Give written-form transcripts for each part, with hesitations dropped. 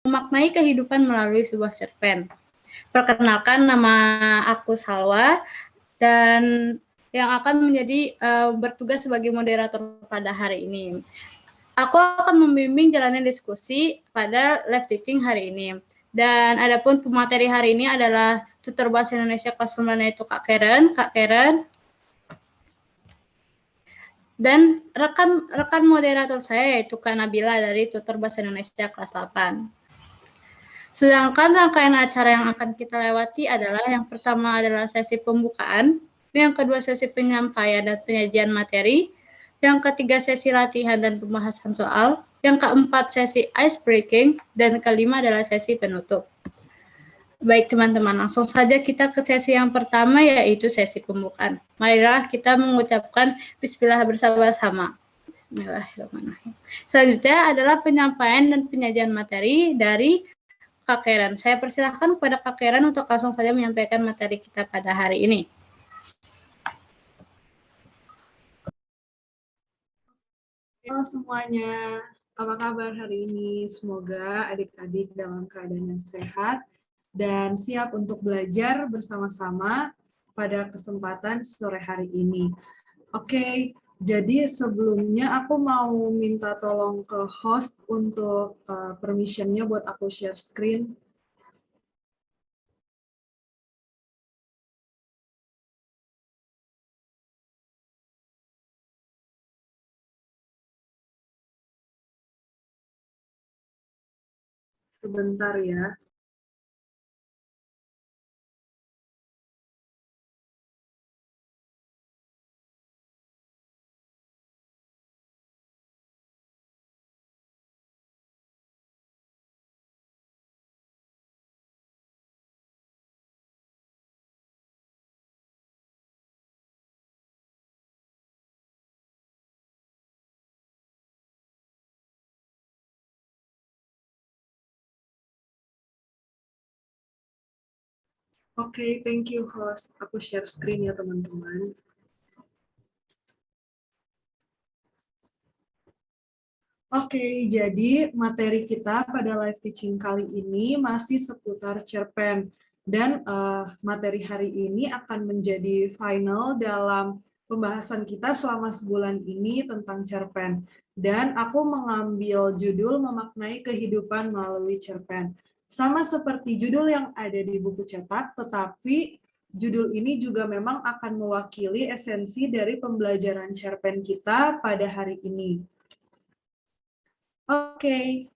Memaknai kehidupan melalui sebuah cerpen. Perkenalkan, nama aku Salwa dan yang akan menjadi bertugas sebagai moderator pada hari ini. Aku akan membimbing jalannya diskusi pada live teaching hari ini. Dan adapun pemateri hari ini adalah tutor bahasa Indonesia kelas 9 yaitu Kak Karen. Dan rekan moderator saya yaitu Kak Nabila dari tutor bahasa Indonesia kelas 8. Sedangkan rangkaian acara yang akan kita lewati adalah yang pertama adalah sesi pembukaan, yang kedua sesi penyampaian dan penyajian materi, yang ketiga sesi latihan dan pembahasan soal, yang keempat sesi ice breaking, dan kelima adalah sesi penutup. Baik teman-teman, langsung saja kita ke sesi yang pertama yaitu sesi pembukaan. Marilah kita mengucapkan bismillah bersama-sama. Bismillahirrahmanirrahim. Selanjutnya adalah penyampaian dan penyajian materi dari Kak Karen. Saya persilahkan kepada Kak Karen untuk langsung saja menyampaikan materi kita pada hari ini. Halo semuanya, apa kabar hari ini? Semoga adik-adik dalam keadaan yang sehat dan siap untuk belajar bersama-sama pada kesempatan sore hari ini. Oke, jadi sebelumnya aku mau minta tolong ke host untuk permission-nya buat aku share screen. Sebentar ya. Oke, thank you host. Aku share screen ya teman-teman. Oke, jadi materi kita pada live teaching kali ini masih seputar cerpen. Dan materi hari ini akan menjadi final dalam pembahasan kita selama sebulan ini tentang cerpen. Dan aku mengambil judul memaknai kehidupan melalui cerpen. Sama seperti judul yang ada di buku cetak, tetapi judul ini juga memang akan mewakili esensi dari pembelajaran cerpen kita pada hari ini. Oke,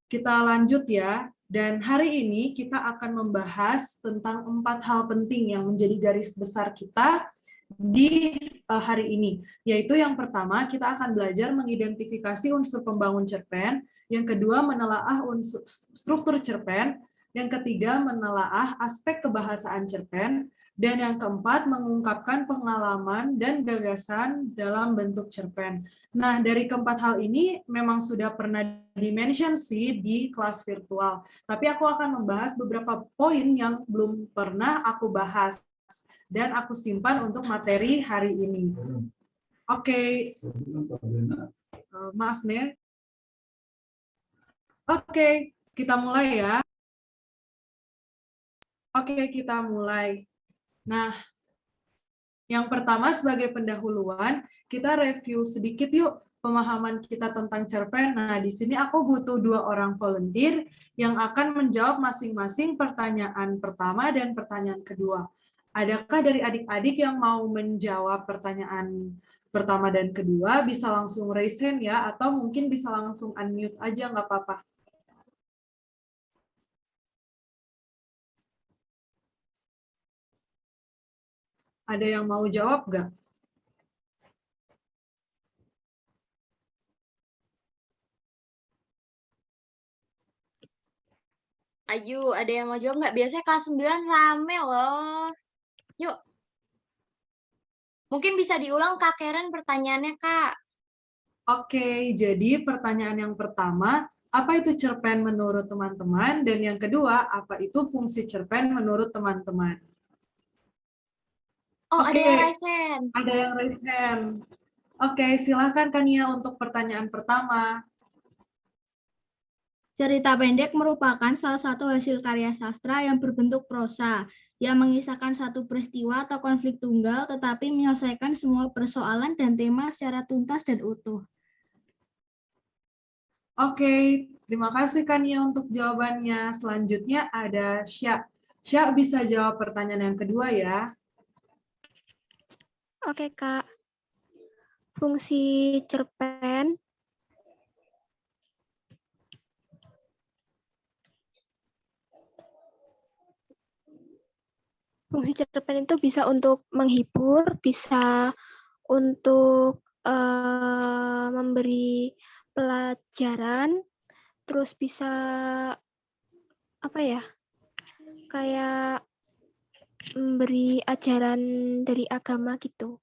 kita lanjut ya. Dan hari ini kita akan membahas tentang 4 hal penting yang menjadi garis besar kita di hari ini. Yaitu yang pertama, kita akan belajar mengidentifikasi unsur pembangun cerpen. Yang kedua, menelaah unsur struktur cerpen. Yang ketiga, menelaah aspek kebahasaan cerpen. Dan yang keempat, mengungkapkan pengalaman dan gagasan dalam bentuk cerpen. Nah, dari keempat hal ini memang sudah pernah di-mention sih di kelas virtual. Tapi aku akan membahas beberapa poin yang belum pernah aku bahas dan aku simpan untuk materi hari ini. Oke. Maaf nih. Oke, kita mulai ya. Oke, kita mulai. Nah, yang pertama sebagai pendahuluan, kita review sedikit yuk pemahaman kita tentang cerpen. Nah, di sini aku butuh 2 orang volunteer yang akan menjawab masing-masing pertanyaan pertama dan pertanyaan kedua. Adakah dari adik-adik yang mau menjawab pertanyaan pertama dan kedua? Bisa langsung raise hand ya, atau mungkin bisa langsung unmute aja, nggak apa-apa. Ada yang mau jawab nggak? Ayo, ada yang mau jawab nggak? Biasanya kelas 9 rame loh. Yuk. Mungkin bisa diulang Kak Karen pertanyaannya, Kak. Oke, jadi pertanyaan yang pertama, apa itu cerpen menurut teman-teman? Dan yang kedua, apa itu fungsi cerpen menurut teman-teman? Oh, Oke, ada yang raise hand. ada yang raise hand. Oke, silakan Kania untuk pertanyaan pertama. Cerita pendek merupakan salah satu hasil karya sastra yang berbentuk prosa, yang mengisahkan satu peristiwa atau konflik tunggal, tetapi menyelesaikan semua persoalan dan tema secara tuntas dan utuh. Oke, terima kasih Kania untuk jawabannya. Selanjutnya ada Sya. Sya bisa jawab pertanyaan yang kedua ya. Oke, Kak. Fungsi cerpen itu bisa untuk menghibur, bisa untuk memberi pelajaran, terus bisa apa ya? Kayak memberi ajaran dari agama gitu.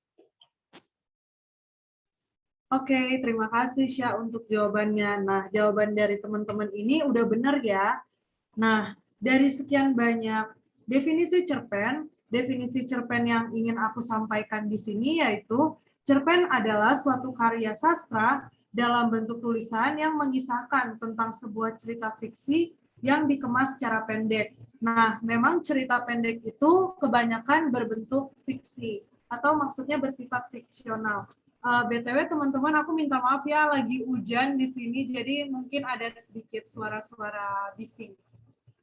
Oke, terima kasih Sya untuk jawabannya. Nah, jawaban dari teman-teman ini udah benar ya. Nah, dari sekian banyak definisi cerpen yang ingin aku sampaikan di sini yaitu cerpen adalah suatu karya sastra dalam bentuk tulisan yang mengisahkan tentang sebuah cerita fiksi yang dikemas secara pendek. Nah, memang cerita pendek itu kebanyakan berbentuk fiksi atau maksudnya bersifat fiksional. BTW teman-teman, aku minta maaf ya, lagi hujan di sini, jadi mungkin ada sedikit suara-suara bising.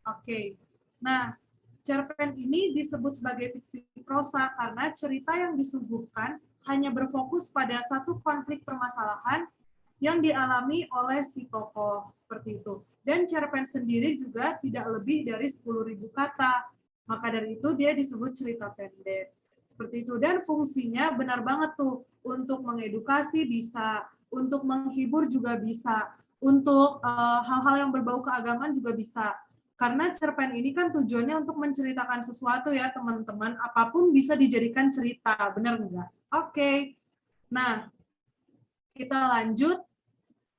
Oke, nah cerpen ini disebut sebagai fiksi prosa karena cerita yang disuguhkan hanya berfokus pada satu konflik permasalahan yang dialami oleh si tokoh, seperti itu. Dan cerpen sendiri juga tidak lebih dari 10.000 kata, maka dari itu dia disebut cerita pendek. Seperti itu, dan fungsinya benar banget tuh, untuk mengedukasi bisa, untuk menghibur juga bisa, untuk hal-hal yang berbau keagamaan juga bisa. Karena cerpen ini kan tujuannya untuk menceritakan sesuatu ya teman-teman, apapun bisa dijadikan cerita, benar nggak? Oke, nah kita lanjut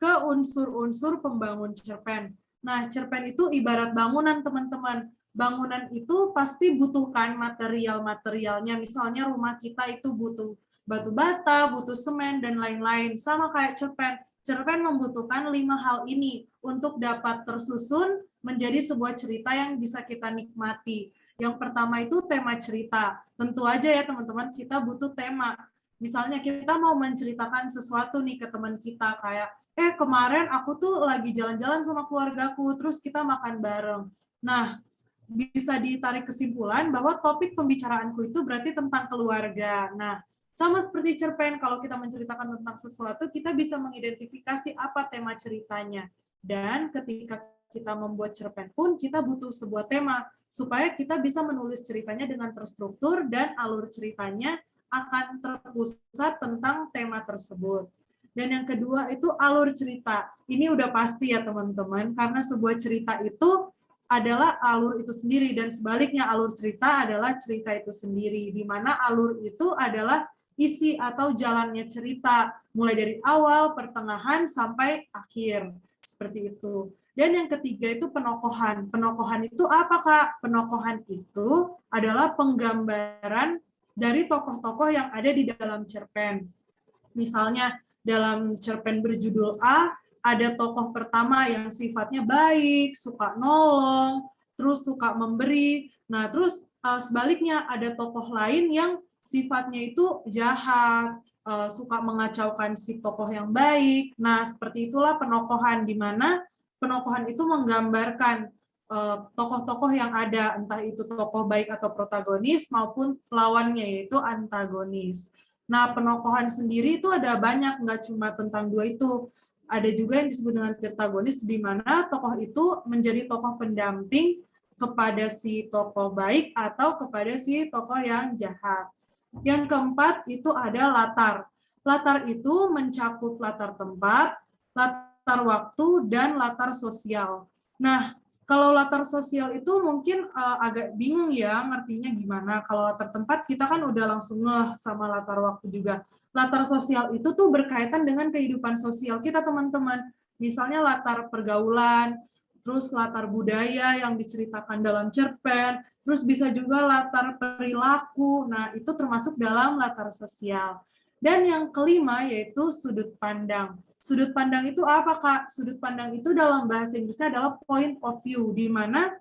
ke unsur-unsur pembangun cerpen. Nah, cerpen itu ibarat bangunan teman-teman. Bangunan itu pasti butuhkan material-materialnya, misalnya rumah kita itu butuh batu bata, butuh semen, dan lain-lain. Sama kayak cerpen. Cerpen membutuhkan 5 hal ini untuk dapat tersusun menjadi sebuah cerita yang bisa kita nikmati. Yang pertama itu tema cerita. Tentu aja ya teman-teman, kita butuh tema. Misalnya kita mau menceritakan sesuatu nih ke teman kita, kayak, kemarin aku tuh lagi jalan-jalan sama keluargaku, terus kita makan bareng. Nah, bisa ditarik kesimpulan bahwa topik pembicaraanku itu berarti tentang keluarga. Nah, sama seperti cerpen, kalau kita menceritakan tentang sesuatu, kita bisa mengidentifikasi apa tema ceritanya. Dan ketika kita membuat cerpen pun, kita butuh sebuah tema, supaya kita bisa menulis ceritanya dengan terstruktur dan alur ceritanya akan terpusat tentang tema tersebut. Dan yang kedua itu alur cerita. Ini udah pasti ya teman-teman, karena sebuah cerita itu adalah alur itu sendiri, dan sebaliknya alur cerita adalah cerita itu sendiri, di mana alur itu adalah isi atau jalannya cerita, mulai dari awal, pertengahan, sampai akhir. Seperti itu. Dan yang ketiga itu penokohan. Penokohan itu apa, Kak? Penokohan itu adalah penggambaran dari tokoh-tokoh yang ada di dalam cerpen. Misalnya, dalam cerpen berjudul A, ada tokoh pertama yang sifatnya baik, suka nolong, terus suka memberi. Nah, terus sebaliknya ada tokoh lain yang sifatnya itu jahat, suka mengacaukan si tokoh yang baik. Nah, seperti itulah penokohan, di mana penokohan itu menggambarkan tokoh-tokoh yang ada, entah itu tokoh baik atau protagonis maupun lawannya yaitu antagonis. Nah, penokohan sendiri itu ada banyak, nggak cuma tentang dua itu. Ada juga yang disebut dengan tirtagonis, di mana tokoh itu menjadi tokoh pendamping kepada si tokoh baik atau kepada si tokoh yang jahat. Yang keempat itu ada latar. Latar itu mencakup latar tempat, latar waktu, dan latar sosial. Nah, kalau latar sosial itu mungkin agak bingung ya ngertinya gimana. Kalau latar tempat kita kan udah langsung ngeh sama latar waktu juga. Latar sosial itu tuh berkaitan dengan kehidupan sosial kita teman-teman. Misalnya latar pergaulan, terus latar budaya yang diceritakan dalam cerpen, terus bisa juga latar perilaku. Nah, itu termasuk dalam latar sosial. Dan yang kelima yaitu sudut pandang. Sudut pandang itu apa, Kak? Sudut pandang itu dalam bahasa Inggrisnya adalah point of view, di mana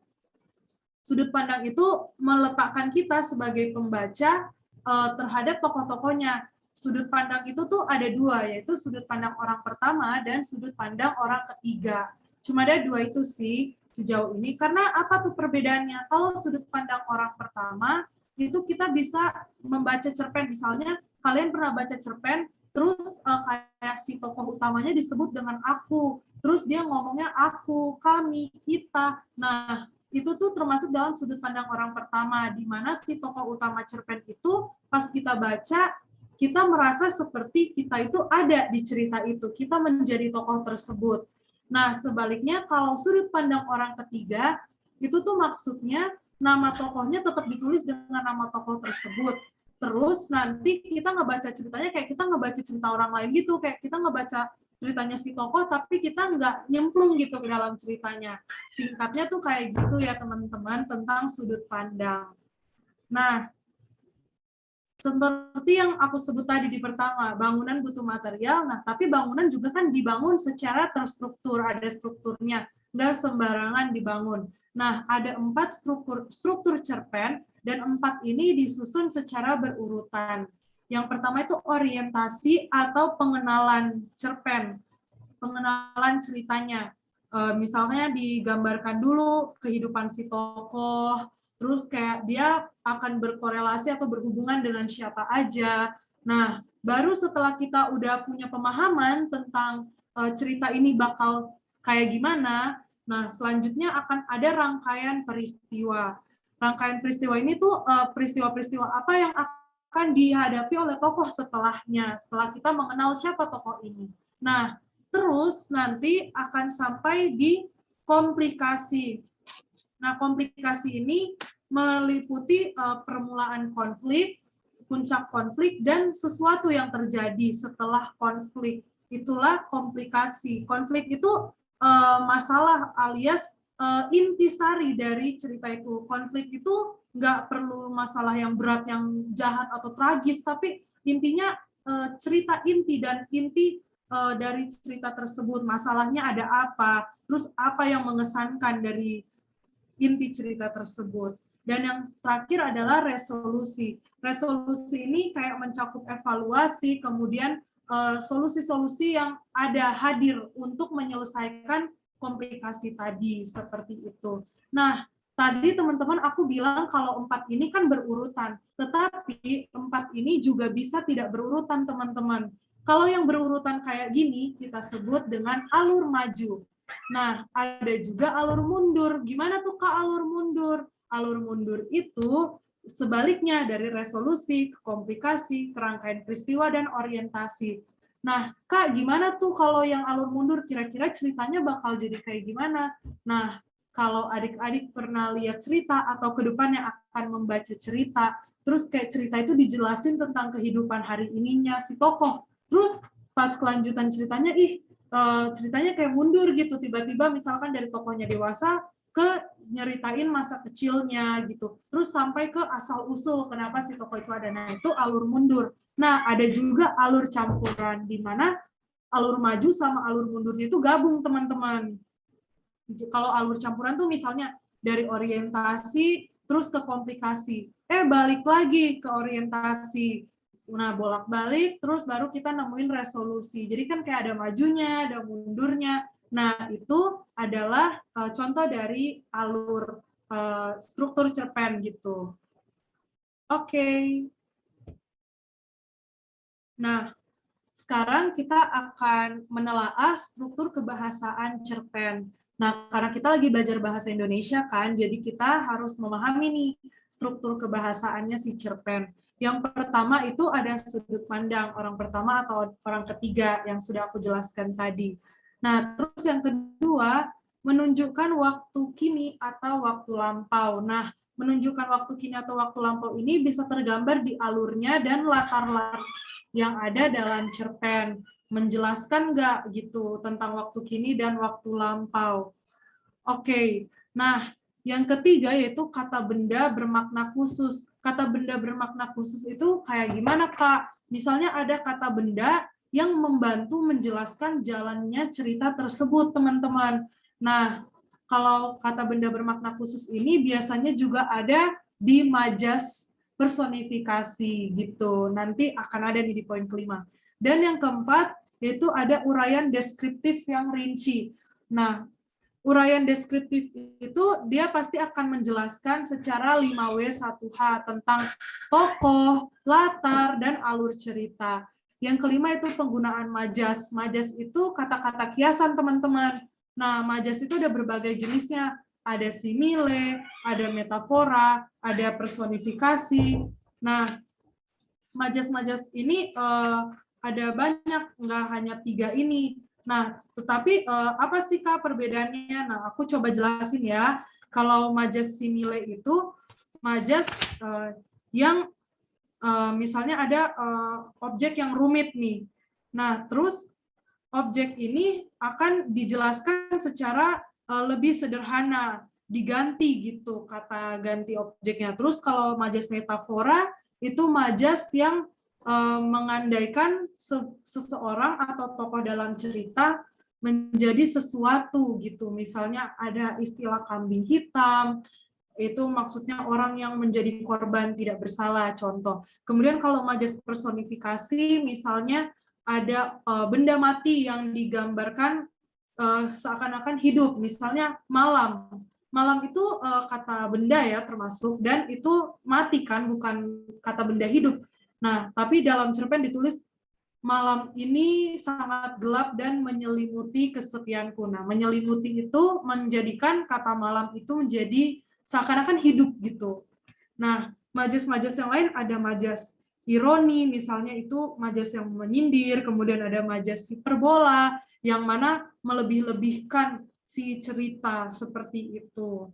sudut pandang itu meletakkan kita sebagai pembaca terhadap tokoh-tokohnya. Sudut pandang itu tuh ada dua, yaitu sudut pandang orang pertama dan sudut pandang orang ketiga. Cuma ada dua itu sih sejauh ini. Karena apa tuh perbedaannya? Kalau sudut pandang orang pertama, itu kita bisa membaca cerpen. Misalnya, kalian pernah baca cerpen, terus kayak si tokoh utamanya disebut dengan aku. Terus dia ngomongnya aku, kami, kita. Nah, itu tuh termasuk dalam sudut pandang orang pertama, di mana si tokoh utama cerpen itu pas kita baca, kita merasa seperti kita itu ada di cerita itu, kita menjadi tokoh tersebut. Nah, sebaliknya kalau sudut pandang orang ketiga, itu tuh maksudnya nama tokohnya tetap ditulis dengan nama tokoh tersebut. Terus nanti kita ngebaca ceritanya kayak kita ngebaca cerita orang lain gitu, kayak kita ngebaca ceritanya si tokoh, tapi kita nggak nyemplung gitu ke dalam ceritanya. Singkatnya tuh kayak gitu ya teman-teman, tentang sudut pandang. Nah, seperti yang aku sebut tadi di pertama, bangunan butuh material, nah tapi bangunan juga kan dibangun secara terstruktur, ada strukturnya, nggak sembarangan dibangun. Nah, ada 4 struktur cerpen, dan 4 ini disusun secara berurutan. Yang pertama itu orientasi atau pengenalan cerpen, pengenalan ceritanya. Misalnya digambarkan dulu kehidupan si tokoh, terus kayak dia akan berkorelasi atau berhubungan dengan siapa aja. Nah, baru setelah kita udah punya pemahaman tentang cerita ini bakal kayak gimana, nah selanjutnya akan ada rangkaian peristiwa. Rangkaian peristiwa ini tuh peristiwa-peristiwa apa yang akan dihadapi oleh tokoh setelahnya, setelah kita mengenal siapa tokoh ini. Nah, terus nanti akan sampai di komplikasi. Nah, komplikasi ini meliputi permulaan konflik, puncak konflik, dan sesuatu yang terjadi setelah konflik. Itulah komplikasi. Konflik itu masalah alias intisari dari cerita itu. Konflik itu nggak perlu masalah yang berat, yang jahat atau tragis, tapi intinya cerita inti dan inti dari cerita tersebut. Masalahnya ada apa, terus apa yang mengesankan dari inti cerita tersebut. Dan yang terakhir adalah resolusi. Resolusi ini kayak mencakup evaluasi, kemudian solusi-solusi yang ada hadir untuk menyelesaikan komplikasi tadi, seperti itu. Nah, tadi teman-teman aku bilang kalau 4 ini kan berurutan, tetapi 4 ini juga bisa tidak berurutan, teman-teman. Kalau yang berurutan kayak gini, kita sebut dengan alur maju. Nah, ada juga alur mundur. Gimana tuh Kak alur mundur? Alur mundur itu sebaliknya dari resolusi, ke komplikasi, ke rangkaian peristiwa, dan orientasi. Nah, Kak, gimana tuh kalau yang alur mundur? Kira-kira ceritanya bakal jadi kayak gimana? Nah, kalau adik-adik pernah lihat cerita atau ke depannya akan membaca cerita, terus kayak cerita itu dijelasin tentang kehidupan hari ininya si tokoh. Terus pas kelanjutan ceritanya, ceritanya kayak mundur gitu, tiba-tiba misalkan dari tokohnya dewasa ke nyeritain masa kecilnya gitu, terus sampai ke asal-usul kenapa si tokoh itu ada. Nah, itu alur mundur. Nah, ada juga alur campuran, di mana alur maju sama alur mundurnya itu gabung, teman-teman. Kalau alur campuran tuh misalnya dari orientasi, terus ke komplikasi, balik lagi ke orientasi. Nah, bolak-balik, terus baru kita nemuin resolusi. Jadi kan kayak ada majunya, ada mundurnya. Nah, itu adalah contoh dari alur struktur cerpen gitu. Oke. Nah, sekarang kita akan menelaah struktur kebahasaan cerpen. Nah, karena kita lagi belajar bahasa Indonesia kan, jadi kita harus memahami nih struktur kebahasaannya si cerpen. Yang pertama itu ada sudut pandang orang pertama atau orang ketiga yang sudah aku jelaskan tadi. Nah, terus yang kedua, menunjukkan waktu kini atau waktu lampau. Nah, menunjukkan waktu kini atau waktu lampau ini bisa tergambar di alurnya dan latar-latar yang ada dalam cerpen. Menjelaskan nggak gitu tentang waktu kini dan waktu lampau. Oke, nah yang ketiga yaitu kata benda bermakna khusus. Kata benda bermakna khusus itu kayak gimana, Kak? Misalnya ada kata benda yang membantu menjelaskan jalannya cerita tersebut, teman-teman. Nah, kalau kata benda bermakna khusus ini biasanya juga ada di majas personifikasi gitu. Nanti akan ada nih di poin kelima. Dan yang keempat, yaitu ada uraian deskriptif yang rinci. Nah, uraian deskriptif itu dia pasti akan menjelaskan secara 5W1H tentang tokoh, latar, dan alur cerita. Yang kelima itu penggunaan majas. Majas itu kata-kata kiasan, teman-teman. Nah, majas itu ada berbagai jenisnya. Ada simile, ada metafora, ada personifikasi. Nah, majas-majas ini ada banyak, nggak hanya 3 ini. Nah, tetapi apa sih Kak perbedaannya? Nah, aku coba jelasin ya. Kalau majas simile itu majas yang misalnya ada objek yang rumit nih. Nah, terus objek ini akan dijelaskan secara lebih sederhana, diganti gitu kata ganti objeknya. Terus kalau majas metafora itu majas yang mengandaikan seseorang atau tokoh dalam cerita menjadi sesuatu gitu. Misalnya ada istilah kambing hitam, itu maksudnya orang yang menjadi korban tidak bersalah, contoh. Kemudian kalau majas personifikasi, misalnya ada benda mati yang digambarkan seakan-akan hidup, misalnya malam. Malam itu kata benda ya termasuk, dan itu mati kan, bukan kata benda hidup. Nah, tapi dalam cerpen ditulis malam ini sangat gelap dan menyelimuti kesepianku. Nah, menyelimuti itu menjadikan kata malam itu menjadi seakan-akan hidup gitu. Nah, majas-majas yang lain ada majas ironi, misalnya itu majas yang menyindir, kemudian ada majas hiperbola, yang mana melebih-lebihkan si cerita seperti itu.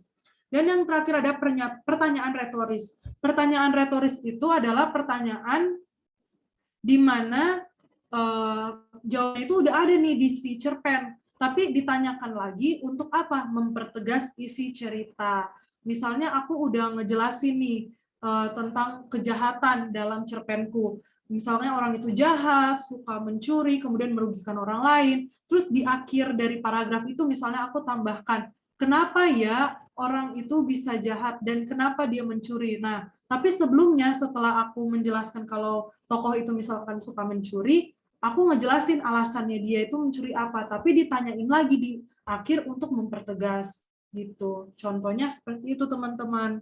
Dan yang terakhir ada pertanyaan retoris. Pertanyaan retoris itu adalah pertanyaan di mana jawabannya itu udah ada nih di si cerpen, tapi ditanyakan lagi untuk apa? Mempertegas isi cerita. Misalnya aku udah ngejelasin nih tentang kejahatan dalam cerpenku. Misalnya orang itu jahat, suka mencuri, kemudian merugikan orang lain. Terus di akhir dari paragraf itu misalnya aku tambahkan, kenapa ya orang itu bisa jahat dan kenapa dia mencuri. Nah, tapi sebelumnya setelah aku menjelaskan kalau tokoh itu misalkan suka mencuri, aku ngejelasin alasannya dia itu mencuri apa, tapi ditanyain lagi di akhir untuk mempertegas gitu. Contohnya seperti itu, teman-teman.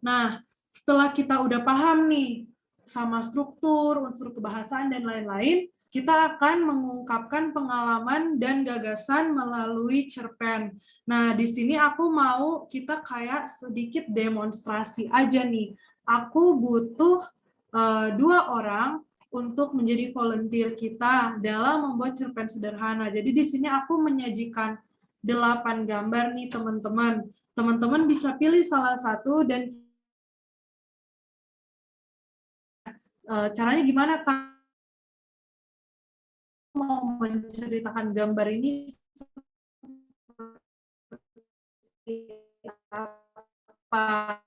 Nah, setelah kita udah paham nih sama struktur, unsur kebahasaan, dan lain-lain, kita akan mengungkapkan pengalaman dan gagasan melalui cerpen. Nah, di sini aku mau kita kayak sedikit demonstrasi aja nih. Aku butuh 2 orang untuk menjadi volunteer kita dalam membuat cerpen sederhana. Jadi di sini aku menyajikan 8 gambar nih, teman-teman. Teman-teman bisa pilih salah satu dan caranya gimana, Kak? Mau menceritakan gambar ini seperti apa?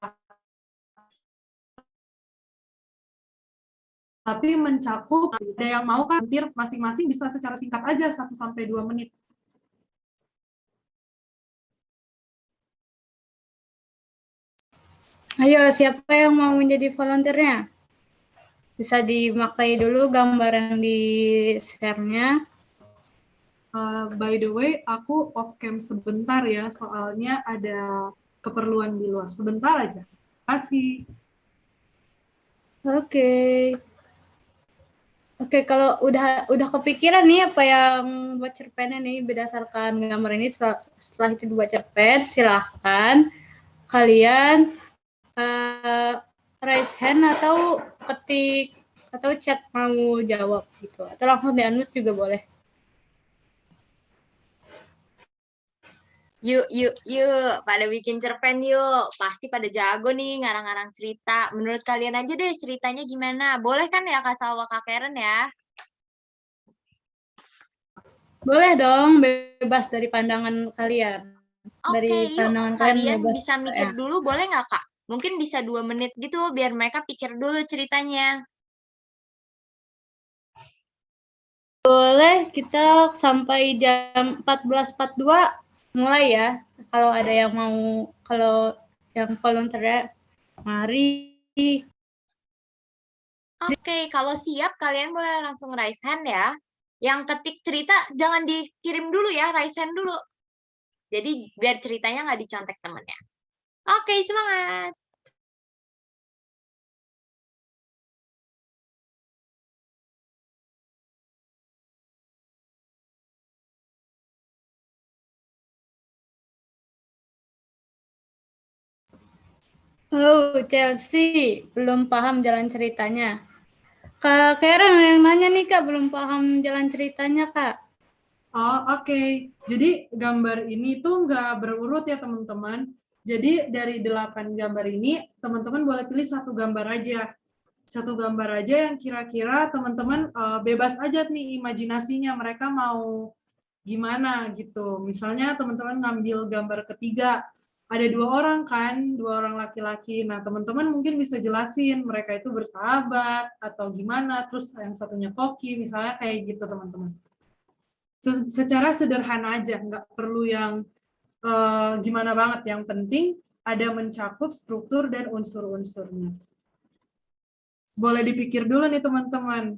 Tapi mencakup, ada yang mau kan, masing-masing bisa secara singkat aja, 1-2 menit. Ayo, siapa yang mau menjadi volunteernya? Bisa dimaknai dulu gambar yang di-share-nya. By the way, aku off cam sebentar ya, soalnya ada keperluan di luar. Sebentar aja. Terima kasih. Oke, kalau udah kepikiran nih apa yang buat cerpennya nih berdasarkan gambar ini, setelah itu dibuat cerpen, silahkan kalian raise hand atau ketik atau chat mau jawab gitu, atau langsung di-unmute juga boleh. Yuk, pada bikin cerpen yuk. Pasti pada jago nih ngarang-ngarang cerita. Menurut kalian aja deh ceritanya gimana? Boleh kan ya Kak Salwa, Kak Karen ya? Boleh dong, bebas dari pandangan kalian. Oke, yuk. Pandangan Kalian bebas, bisa mikir ya. dulu, boleh nggak Kak? Mungkin bisa 2 menit gitu, biar mereka pikir dulu ceritanya. Boleh kita sampai jam 14.42 mulai ya. Kalau ada yang mau, kalau yang volunteer, mari. Oke, kalau siap kalian boleh langsung raise hand ya. Yang ketik cerita jangan dikirim dulu ya, raise hand dulu. Jadi biar ceritanya nggak dicontek temennya. Oke, semangat. Oh, Chelsea, belum paham jalan ceritanya. Kak Karen yang nanya nih Kak, belum paham jalan ceritanya Kak. Oh, oke. Jadi gambar ini tuh nggak berurut ya teman-teman. Jadi dari 8 gambar ini, teman-teman boleh pilih satu gambar aja. Satu gambar aja yang kira-kira teman-teman bebas aja nih imajinasinya. Mereka mau gimana gitu. Misalnya teman-teman ngambil gambar ketiga, ada 2 orang kan, 2 orang laki-laki. Nah, teman-teman mungkin bisa jelasin mereka itu bersahabat atau gimana. Terus yang satunya koki, misalnya kayak gitu teman-teman. Secara sederhana aja, nggak perlu yang gimana banget. Yang penting ada mencakup struktur dan unsur-unsurnya. Boleh dipikir dulu nih teman-teman.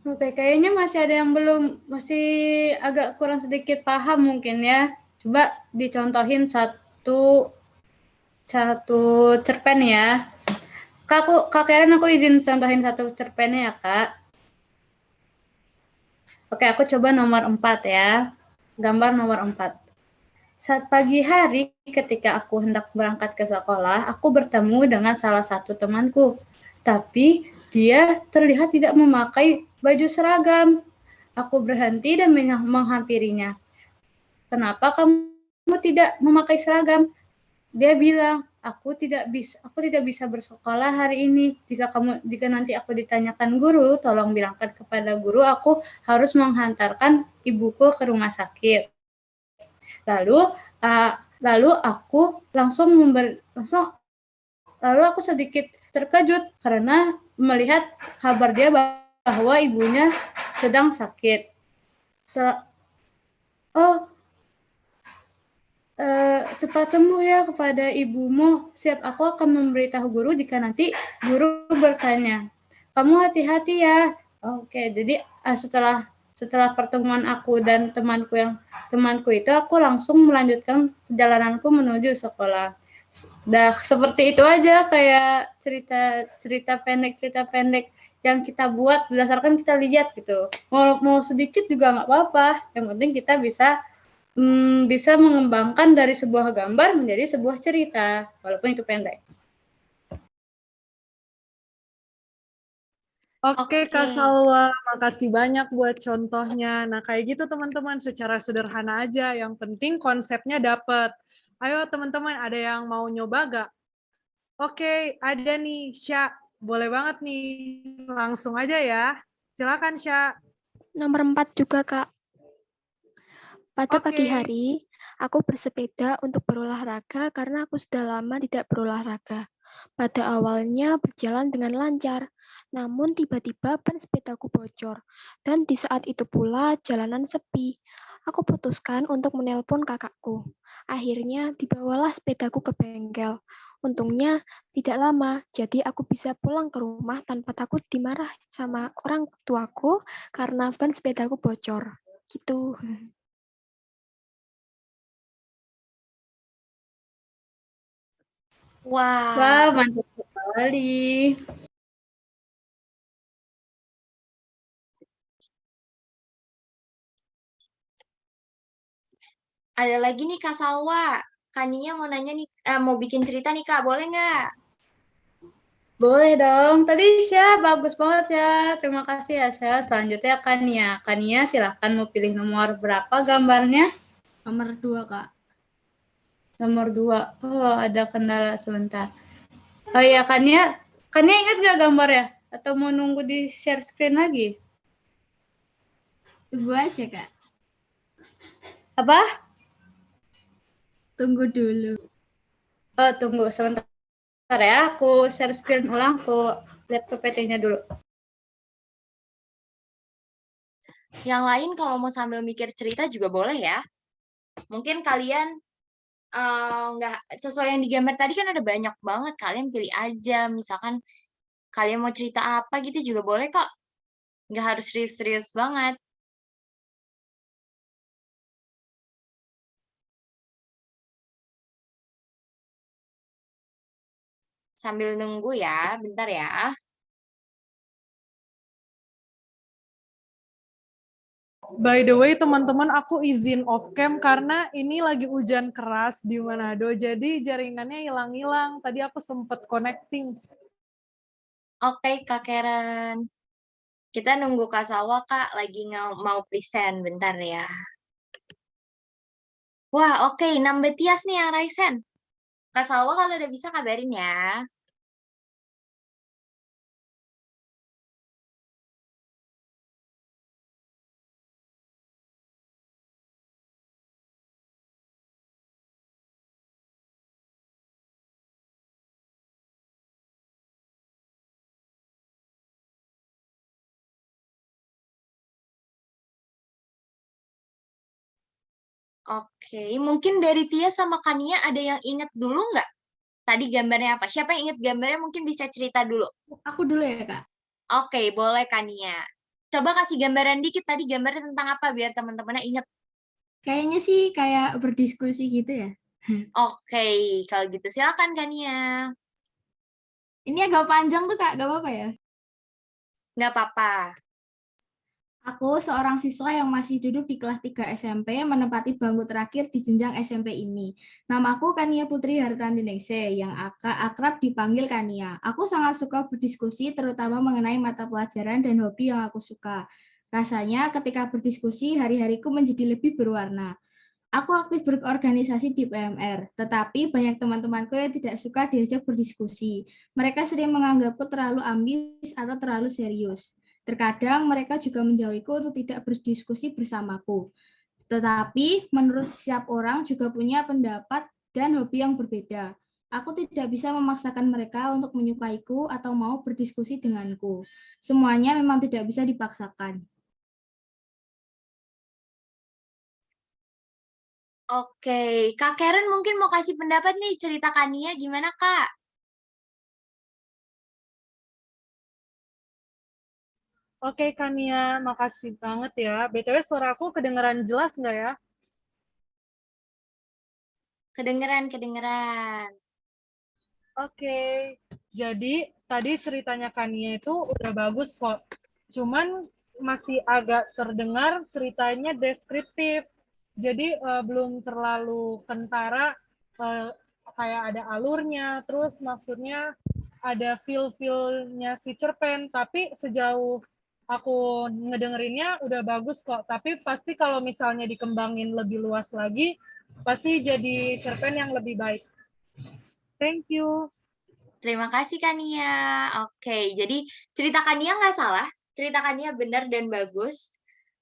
Oke, kayaknya masih ada yang masih agak kurang sedikit paham mungkin ya. Coba dicontohin satu cerpen ya. Kak Karen, aku izin contohin satu cerpennya ya, Kak. Oke, aku coba nomor 4 ya. Gambar nomor 4. Saat pagi hari, ketika aku hendak berangkat ke sekolah, aku bertemu dengan salah satu temanku. Tapi dia terlihat tidak memakai baju seragam. Aku berhenti dan menghampirinya. Kenapa kamu tidak memakai seragam? Dia bilang, aku tidak bisa bersekolah hari ini. Jika nanti aku ditanyakan guru, tolong bilangkan kepada guru aku harus menghantarkan ibuku ke rumah sakit. Lalu aku aku sedikit terkejut karena melihat kabar dia bahwa ibunya sedang sakit. Cepat sembuh ya kepada ibumu. Siap, aku akan memberitahu guru jika nanti guru bertanya. Kamu hati-hati ya. Oke, jadi setelah pertemuan aku dan temanku itu, aku langsung melanjutkan perjalananku menuju sekolah. Dah seperti itu aja, kayak cerita pendek yang kita buat berdasarkan kita lihat gitu. Mau sedikit juga nggak apa-apa. Yang penting kita bisa bisa mengembangkan dari sebuah gambar menjadi sebuah cerita, walaupun itu pendek. Oke, Kak Salwa, makasih banyak buat contohnya. Nah, kayak gitu teman-teman, secara sederhana aja. Yang penting konsepnya dapet. Ayo teman-teman, ada yang mau nyoba gak? Oke, ada nih, Sya. Boleh banget nih, langsung aja ya. Silakan, Sya. Nomor 4 juga, Kak. Pada pagi Oke. hari, aku bersepeda untuk berolahraga karena aku sudah lama tidak berolahraga. Pada awalnya berjalan dengan lancar, namun tiba-tiba ban sepedaku bocor. Dan di saat itu pula jalanan sepi. Aku putuskan untuk menelpon kakakku. Akhirnya dibawalah sepedaku ke bengkel. Untungnya tidak lama, jadi aku bisa pulang ke rumah tanpa takut dimarah sama orang tuaku karena ban sepedaku bocor. Gitu. Wah, Wah, mantap sekali. ada lagi nih Kak Salwa. Kania mau nanya nih, mau bikin cerita nih Kak, boleh nggak? Boleh dong. Tadi Syah, bagus banget Syah. Terima kasih ya Syah. Selanjutnya Kania. Kania, silahkan mau pilih nomor berapa gambarnya? Nomor 2, Kak. Nomor 2. Oh, ada kendala sebentar. Oh iya, Kania. Kania ingat nggak gambarnya? Atau mau nunggu di share screen lagi? Tunggu aja, Kak. Apa? Tunggu dulu. Oh, tunggu sebentar ya. Aku share screen ulang. Aku lihat PPT-nya dulu. Yang lain kalau mau sambil mikir cerita juga boleh ya. Mungkin kalian nggak sesuai yang digambar tadi kan ada banyak banget. Kalian pilih aja. Misalkan kalian mau cerita apa gitu juga boleh kok. Nggak harus serius-serius banget. Sambil nunggu ya, bentar ya. By the way, teman-teman, aku izin off cam karena ini lagi hujan keras di Manado, jadi jaringannya hilang-hilang. Tadi aku sempet connecting. Oke, Kak Karen. Kita nunggu Kak Salwa, Kak. Lagi mau present. Bentar ya. Wah, oke. Nambah Tias nih yang Raisen. Kak Salwa kalau udah bisa kabarin ya. Oke, mungkin dari Tia sama Kania ada yang inget dulu nggak? Tadi gambarnya apa? Siapa yang inget gambarnya mungkin bisa cerita dulu. Aku dulu ya, Kak. Oke, boleh Kania. Coba kasih gambaran dikit tadi gambarnya tentang apa biar teman-temannya inget. Kayaknya sih kayak berdiskusi gitu ya. Oke, kalau gitu silakan Kania. Ini agak panjang tuh, Kak. Gak apa-apa ya? Nggak apa-apa. Aku seorang siswa yang masih duduk di kelas 3 SMP menempati bangku terakhir di jenjang SMP ini. Namaku Kania Putri Hartanti Ningsih yang akrab dipanggil Kania. Aku sangat suka berdiskusi terutama mengenai mata pelajaran dan hobi yang aku suka. Rasanya ketika berdiskusi hari-hariku menjadi lebih berwarna. Aku aktif berorganisasi di PMR, tetapi banyak teman-temanku yang tidak suka diajak berdiskusi. Mereka sering menganggapku terlalu ambis atau terlalu serius. Terkadang mereka juga menjauhiku untuk tidak berdiskusi bersamaku. Tetapi menurut setiap orang juga punya pendapat dan hobi yang berbeda. Aku tidak bisa memaksakan mereka untuk menyukaiku atau mau berdiskusi denganku. Semuanya memang tidak bisa dipaksakan. Oke, Kak Karen mungkin mau kasih pendapat nih cerita Kania gimana Kak? Oke, Kania, makasih banget ya. BTW suara aku kedengeran jelas nggak ya? Kedengeran, kedengeran. Oke, jadi tadi ceritanya Kania itu udah bagus kok. Cuman masih agak terdengar ceritanya deskriptif. Jadi belum terlalu kentara, kayak ada alurnya, terus maksudnya ada feel-feel-nya si cerpen, tapi sejauh aku ngedengerinnya udah bagus kok. Tapi pasti kalau misalnya dikembangin lebih luas lagi, pasti jadi cerpen yang lebih baik. Thank you. Terima kasih Kania. Oke, jadi cerita Kania nggak salah, cerita Kania benar dan bagus.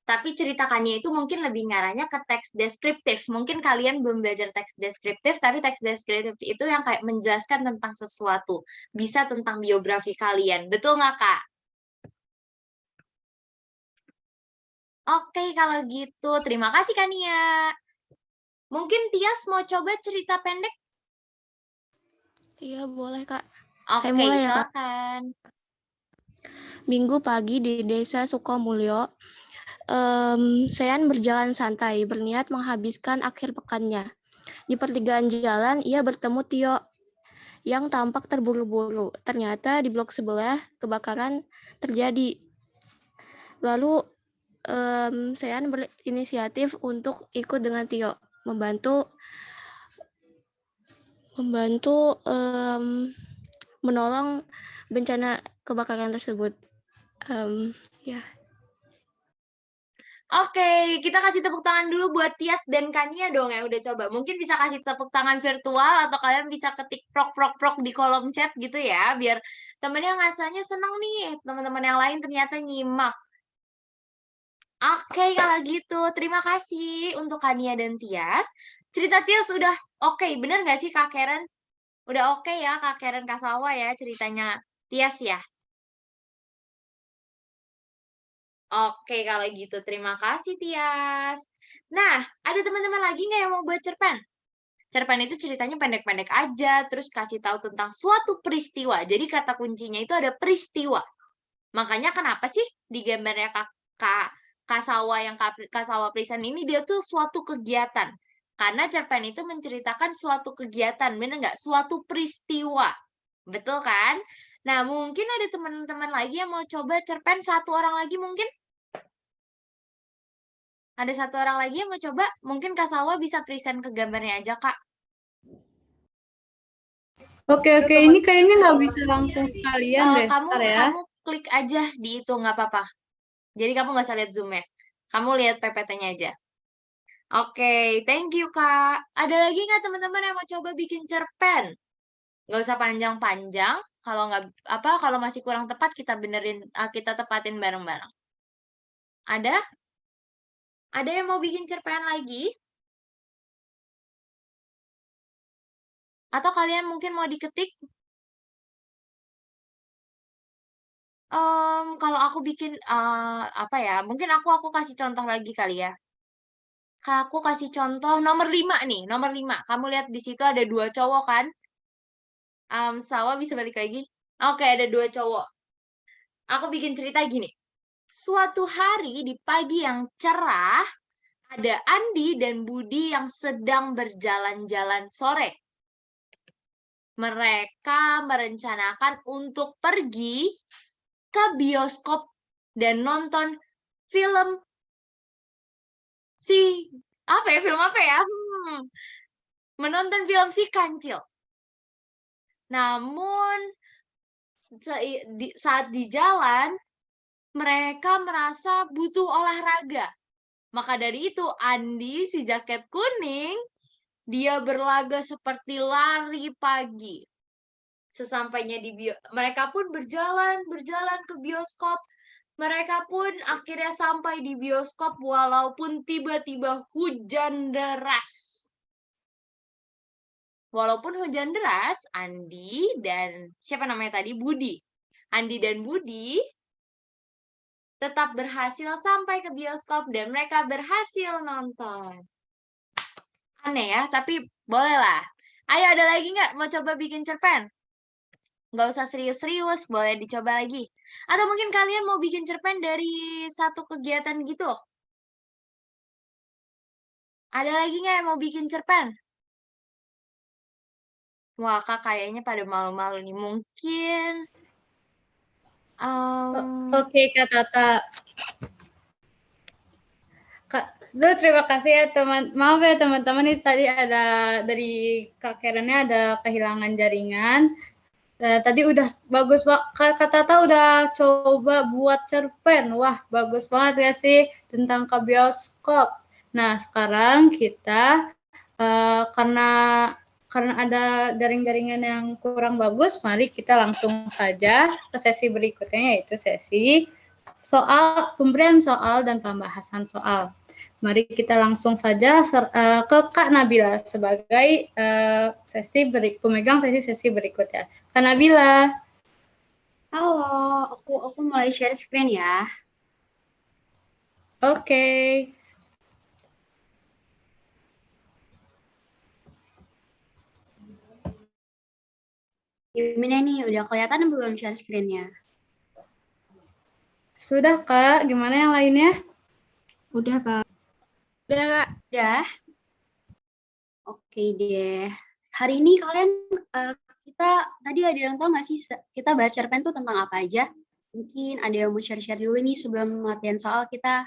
Tapi cerita Kania itu mungkin lebih ngarahnya ke teks deskriptif. Mungkin kalian belum belajar teks deskriptif, tapi teks deskriptif itu yang kayak menjelaskan tentang sesuatu. Bisa tentang biografi kalian. Betul nggak, Kak? Oke, kalau gitu. Terima kasih, Kania. Mungkin Tias mau coba cerita pendek? Iya, boleh, Kak. Oke, Saya mulai ya, Kak. silakan. Minggu pagi di Desa Sukomulyo, Sean berjalan santai, berniat menghabiskan akhir pekannya. Di pertigaan jalan, ia bertemu Tio yang tampak terburu-buru. Ternyata di blok sebelah kebakaran terjadi. Lalu Sean berinisiatif untuk ikut dengan Tio, membantu menolong bencana kebakaran tersebut. Ya. Oke, kita kasih tepuk tangan dulu buat Tias dan Kania dong yang udah coba. Mungkin bisa kasih tepuk tangan virtual atau kalian bisa ketik prok di kolom chat gitu ya, biar temennya ngasahnya seneng nih, teman-teman yang lain ternyata nyimak. Oke, kalau gitu terima kasih untuk Kania dan Tias. Cerita Tias udah oke, bener nggak sih Kak Karen? Udah oke ya Kak Karen Kasawa ya ceritanya Tias ya? Oke, kalau gitu terima kasih Tias. Nah, ada teman-teman lagi nggak yang mau buat cerpen? Cerpen itu ceritanya pendek-pendek aja, terus kasih tahu tentang suatu peristiwa. Jadi kata kuncinya itu ada peristiwa. Makanya kenapa sih di gambarnya Kasawa yang Kasawa Prison ini dia tuh suatu kegiatan. Karena cerpen itu menceritakan suatu kegiatan, bener nggak? Suatu peristiwa. Betul kan? Nah, mungkin ada teman-teman lagi yang mau coba cerpen, satu orang lagi mungkin? Ada satu orang lagi yang mau coba? Mungkin Kak Salwa bisa present ke gambarnya aja, Kak. Oke, ini kayaknya nggak bisa langsung sekalian deh, Kamu Star ya. kamu klik aja di itu, nggak apa-apa. Jadi kamu nggak usah lihat Zoom-nya. Kamu lihat PPT-nya aja. Oke, thank you, Kak. Ada lagi nggak teman-teman yang mau coba bikin cerpen? Nggak usah panjang-panjang. Kalau nggak kalau masih kurang tepat kita benerin, kita tepatin bareng-bareng. Ada? Ada yang mau bikin cerpen lagi? Atau kalian mungkin mau diketik? Kalau aku bikin, apa ya, mungkin aku kasih contoh lagi kali ya. Aku kasih contoh nomor 5 nih, nomor 5. Kamu lihat di situ ada 2 cowok kan? Sawa bisa balik lagi? Oke, ada 2 cowok. Aku bikin cerita gini. Suatu hari di pagi yang cerah, ada Andi dan Budi yang sedang berjalan-jalan sore. Mereka merencanakan untuk pergi ke bioskop dan nonton film film apa ya? Menonton film si Kancil. Namun saat di jalan mereka merasa butuh olahraga. Maka dari itu Andi si jaket kuning dia berlaga seperti lari pagi. Sesampainya di mereka pun berjalan ke bioskop. Mereka pun akhirnya sampai di bioskop walaupun tiba-tiba hujan deras. Walaupun hujan deras, Andi dan siapa namanya tadi? Budi. Andi dan Budi tetap berhasil sampai ke bioskop dan mereka berhasil nonton. Aneh ya, tapi bolehlah. Ayo ada lagi nggak mau coba bikin cerpen? Nggak usah serius-serius, boleh dicoba lagi. Atau mungkin kalian mau bikin cerpen dari satu kegiatan gitu? Ada lagi nggak yang mau bikin cerpen? Wah, Kak kayaknya pada malu-malu nih. Mungkin... Oke, Kak Tata. Duh, terima kasih ya teman. Maaf ya teman-teman, ini tadi ada dari Kak Karennya ada kehilangan jaringan. Tadi udah bagus banget. Kak Tata udah coba buat cerpen. Wah, bagus banget ya sih tentang ke bioskop. Nah, sekarang kita karena ada jaring-jaringan yang kurang bagus, mari kita langsung saja ke sesi berikutnya, yaitu sesi pemberian soal dan pembahasan soal. Mari kita langsung saja ke Kak Nabila sebagai pemegang sesi berikutnya. Kak Nabila. Halo, aku mulai share screen ya. Oke. Gimana nih, udah kelihatan belum share screen-nya? Sudah, Kak. Gimana yang lainnya? Udah, Kak. Udah, Kak. Udah? Oke deh. Hari ini kalian, kita tadi ada yang tahu nggak sih kita bahas cerpen tuh tentang apa aja? Mungkin ada yang mau share-share dulu nih sebelum latihan soal kita.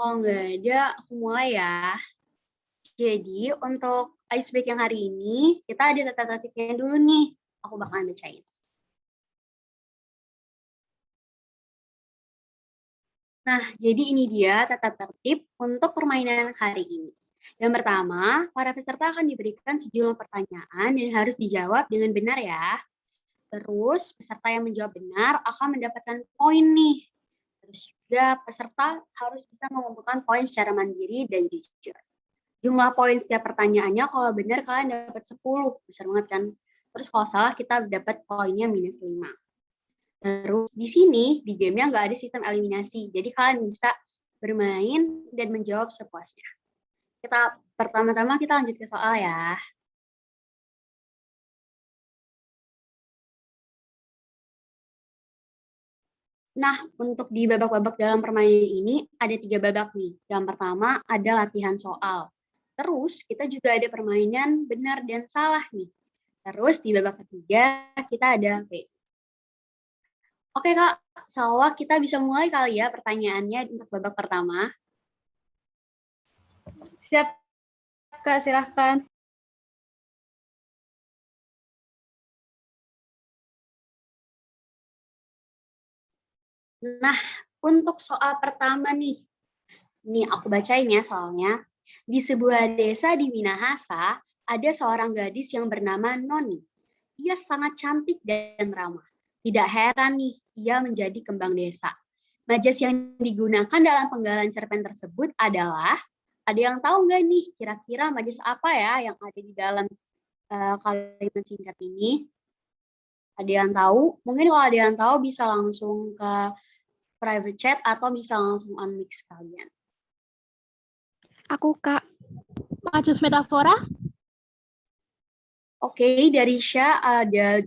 Oh nggak ada, aku mulai ya. Jadi untuk ice break yang hari ini, kita ada tata tertibnya dulu nih. Aku bakalan bacain. Nah, jadi ini dia tata tertib untuk permainan hari ini. Yang pertama, para peserta akan diberikan sejumlah pertanyaan dan harus dijawab dengan benar ya. Terus, peserta yang menjawab benar akan mendapatkan poin nih. Terus juga peserta harus bisa mengumpulkan poin secara mandiri dan jujur. Jumlah poin setiap pertanyaannya kalau benar kalian dapat 10, besar banget kan? Terus kalau salah kita dapat poinnya -5. Terus di sini di gamenya nggak ada sistem eliminasi, jadi kalian bisa bermain dan menjawab sepuasnya. Pertama-tama kita lanjut ke soal ya. Nah, untuk di babak-babak dalam permainan ini ada 3 babak nih. Yang pertama ada latihan soal. Terus kita juga ada permainan benar dan salah nih. Terus di babak ketiga kita ada B. Oke Kak, Salwa kita bisa mulai kali ya pertanyaannya untuk babak pertama. Siap, Kak, silahkan. Nah, untuk soal pertama nih aku bacain ya soalnya. Di sebuah desa di Minahasa, ada seorang gadis yang bernama Noni. Ia sangat cantik dan ramah. Tidak heran nih, ia menjadi kembang desa. Majas yang digunakan dalam penggalan cerpen tersebut adalah, ada yang tahu nggak nih kira-kira majas apa ya yang ada di dalam kalimat singkat ini? Ada yang tahu? Mungkin kalau ada yang tahu bisa langsung ke private chat atau bisa langsung unmute sekalian. Aku, Kak. Majas metafora? Oke, dari Syah ada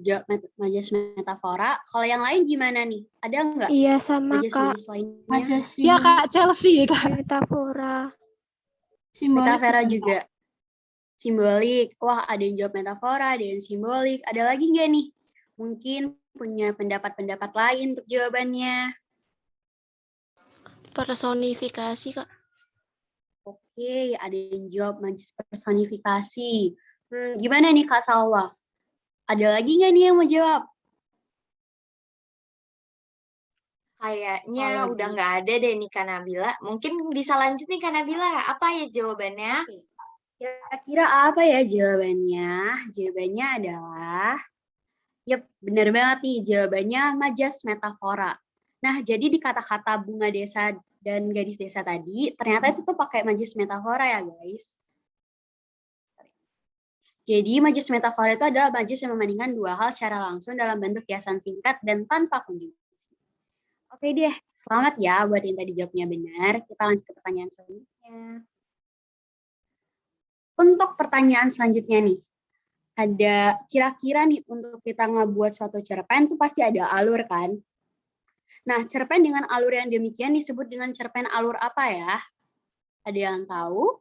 majas metafora. Kalau yang lain gimana nih? Ada nggak? Iya, sama, Kak. Majas lainnya? Majas Ya, Kak, Chelsea, Kak. Metafora. simbolik. Metafora juga. Simbolik. Wah, ada yang jawab metafora, ada yang simbolik. Ada lagi nggak nih? Mungkin punya pendapat-pendapat lain untuk jawabannya. Personifikasi, Kak. Oke, ada yang jawab majas personifikasi. Gimana nih Kak Salwa? Ada lagi nggak nih yang mau jawab? Kayaknya udah nggak ada deh nih Kak Nabila. Mungkin bisa lanjut nih Kak Nabila. Apa ya jawabannya? Kira-kira apa ya jawabannya? Jawabannya adalah, benar banget nih. Jawabannya majas metafora. Nah, jadi di kata-kata bunga desa dan gadis desa tadi, ternyata itu tuh pakai majas metafora ya guys. Jadi majas metafora itu adalah majas yang membandingkan dua hal secara langsung dalam bentuk kiasan singkat dan tanpa konjugasi. Oke deh, selamat ya buat yang tadi jawabnya benar. Kita lanjut ke pertanyaan selanjutnya. Untuk pertanyaan selanjutnya nih, ada kira-kira nih untuk kita ngebuat suatu cerpen itu pasti ada alur kan? Nah, cerpen dengan alur yang demikian disebut dengan cerpen alur apa ya? Ada yang tahu?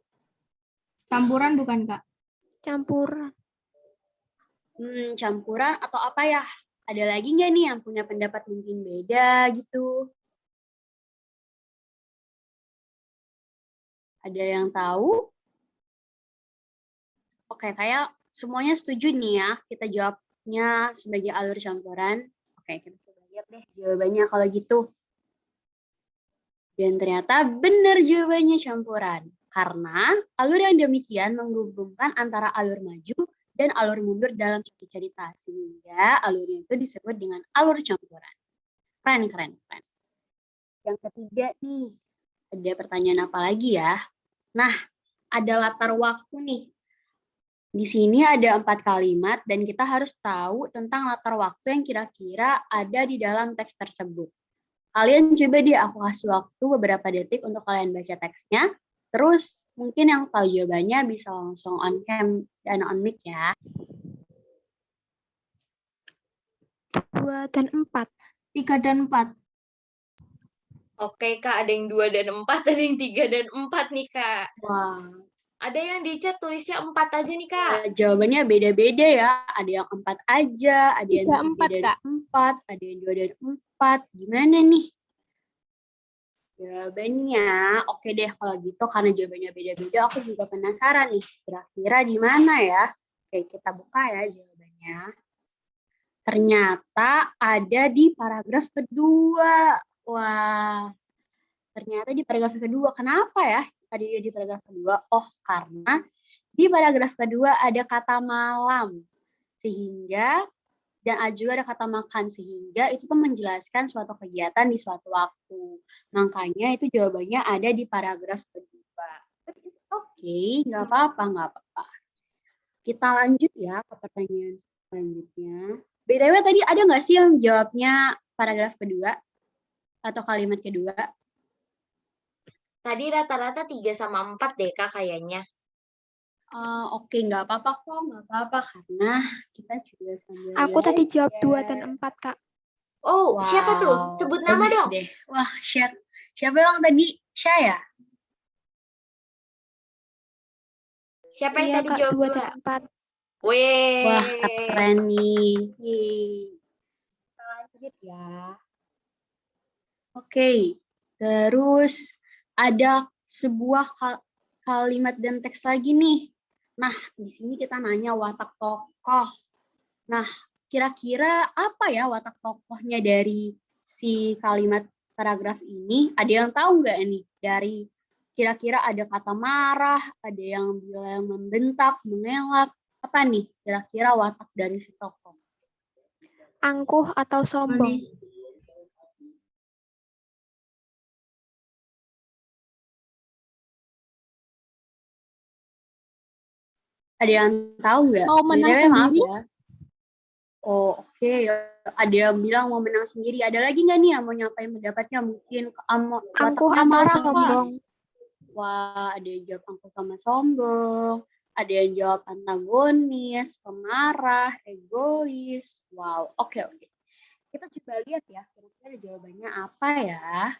Campuran bukan, Kak? Campuran. campuran atau apa ya? Ada lagi nggak nih yang punya pendapat mungkin beda gitu? Ada yang tahu? Oke, kayak semuanya setuju nih ya, kita jawabnya sebagai alur campuran. Oke, kita coba lihat deh jawabannya kalau gitu. Dan ternyata benar jawabannya campuran. Karena alur yang demikian menghubungkan antara alur maju dan alur mundur dalam satu cerita. Sehingga alurnya itu disebut dengan alur campuran. Keren, keren, keren. Yang ketiga nih, ada pertanyaan apa lagi ya? Nah, ada latar waktu nih. Di sini ada 4 kalimat dan kita harus tahu tentang latar waktu yang kira-kira ada di dalam teks tersebut. Kalian coba deh aku kasih waktu beberapa detik untuk kalian baca teksnya. Terus mungkin yang tahu jawabannya bisa langsung on cam dan on mic ya. 2 dan 4. 3 dan 4. Oke, Kak. Ada yang 2 dan 4, ada yang 3 dan 4 nih, Kak. Wah, Ada yang di chat tulisnya 4 aja nih, Kak. jawabannya beda-beda ya. Ada yang 4 aja, ada yang 3, 3 dan Kak. 4, ada yang 2 dan 4. Gimana nih? Jawabannya, oke deh kalau gitu karena jawabannya beda-beda, aku juga penasaran nih, kira-kira di mana ya? Oke, kita buka ya jawabannya. Ternyata ada di paragraf kedua. Wah, ternyata di paragraf kedua. Kenapa ya ada di paragraf kedua? Oh, karena di paragraf kedua ada kata malam. Sehingga dan juga ada kata makan, sehingga itu tuh menjelaskan suatu kegiatan di suatu waktu. Makanya itu jawabannya ada di paragraf kedua. Oke, nggak apa-apa, nggak apa-apa. Kita lanjut ya ke pertanyaan selanjutnya. BTW tadi ada nggak sih yang jawabnya paragraf kedua atau kalimat kedua? Tadi rata-rata 3 sama 4 deh, Kak, kayaknya. Oke, nggak apa-apa kok, nggak apa-apa karena kita juga sambil Aku tadi jawab 2 belajar. dan 4, Kak. Oh, siapa tuh? Sebut nama bagus dong. deh. Wah, siapa yang tadi? Syah ya? Siapa yang Iya, tadi Kak, jawab 2 2? dan 4. Weh. Wah, keren nih. Yeay. Kita lanjut ya. Oke, terus ada sebuah kalimat dan teks lagi nih. Nah, di sini kita nanya watak tokoh. Nah, kira-kira apa ya watak tokohnya dari si kalimat paragraf ini? Ada yang tahu nggak nih? Dari kira-kira ada kata marah, ada yang bilang membentak, mengelak. Apa nih kira-kira watak dari si tokoh? Angkuh atau sombong. Ada yang tahu nggak? Mau menang BTW, sendiri? maaf ya. Oh, oke. Ada yang bilang mau menang sendiri. Ada lagi nggak nih yang mau nyampein pendapatnya? Mungkin Angkuh wataknya atau marah, sombong. Wah, ada yang jawab angkuh sama sombong. Ada yang jawab antagonis, pemarah, egois. Wow, oke. Kita coba lihat ya, kira-kira jawabannya apa ya?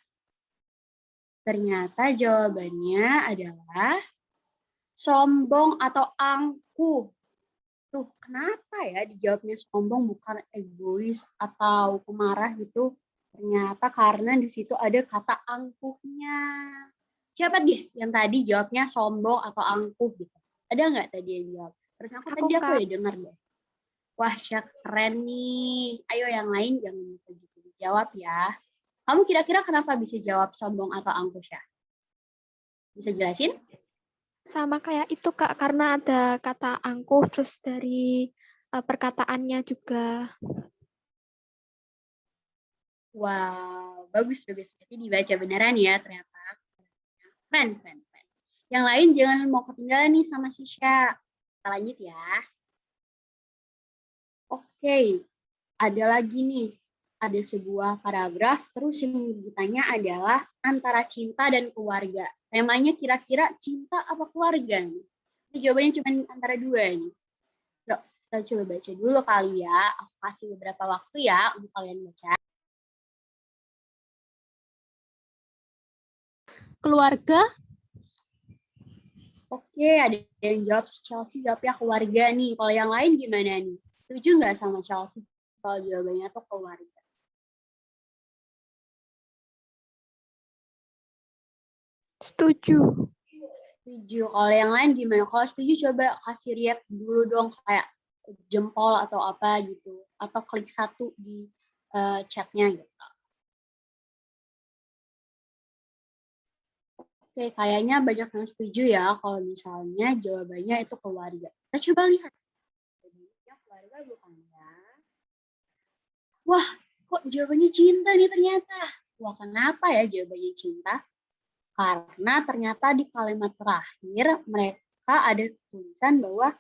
Ternyata jawabannya adalah sombong atau angkuh. Tuh, kenapa ya dijawabnya sombong bukan egois atau pemarah gitu? Ternyata karena di situ ada kata angkuhnya. Siapa deh yang tadi jawabnya sombong atau angkuh gitu? Ada nggak tadi yang jawab? Terus aku Aku, tadi Kak. ya dengar deh. Wah, Syak, keren nih. Ayo yang lain jangan lupa gitu dijawab ya. Kamu kira-kira kenapa bisa jawab sombong atau angkuh, Syak? Bisa jelasin? Sama kayak itu, Kak, karena ada kata angkuh, terus dari perkataannya juga. Wow, bagus. Berarti dibaca beneran ya ternyata. Keren. Yang lain jangan mau ketinggalan nih sama Sisha. Kita lanjut ya. Oke, ada lagi nih. Ada sebuah paragraf, terus yang ditanya adalah antara cinta dan keluarga. Temanya kira-kira cinta apa keluarga nih? Ini jawabannya cuma antara dua nih. Yuk, kita coba baca dulu kali ya. Aku kasih beberapa waktu ya untuk kalian baca. Keluarga? Oke, ada yang jawab Chelsea jawabnya keluarga nih. Kalau yang lain gimana nih? Setuju nggak sama Chelsea kalau jawabannya tuh keluarga? Setuju. Setuju. Kalau yang lain gimana? Kalau setuju coba kasih react dulu dong, kayak jempol atau apa gitu. Atau klik 1 di chatnya gitu. Oke, kayaknya banyak yang setuju ya kalau misalnya jawabannya itu keluarga. Kita coba lihat. Jawabannya keluarga bukan ya? Wah, kok jawabannya cinta nih ternyata. Wah, kenapa ya jawabannya cinta? Karena ternyata di kalimat terakhir mereka ada tulisan bahwa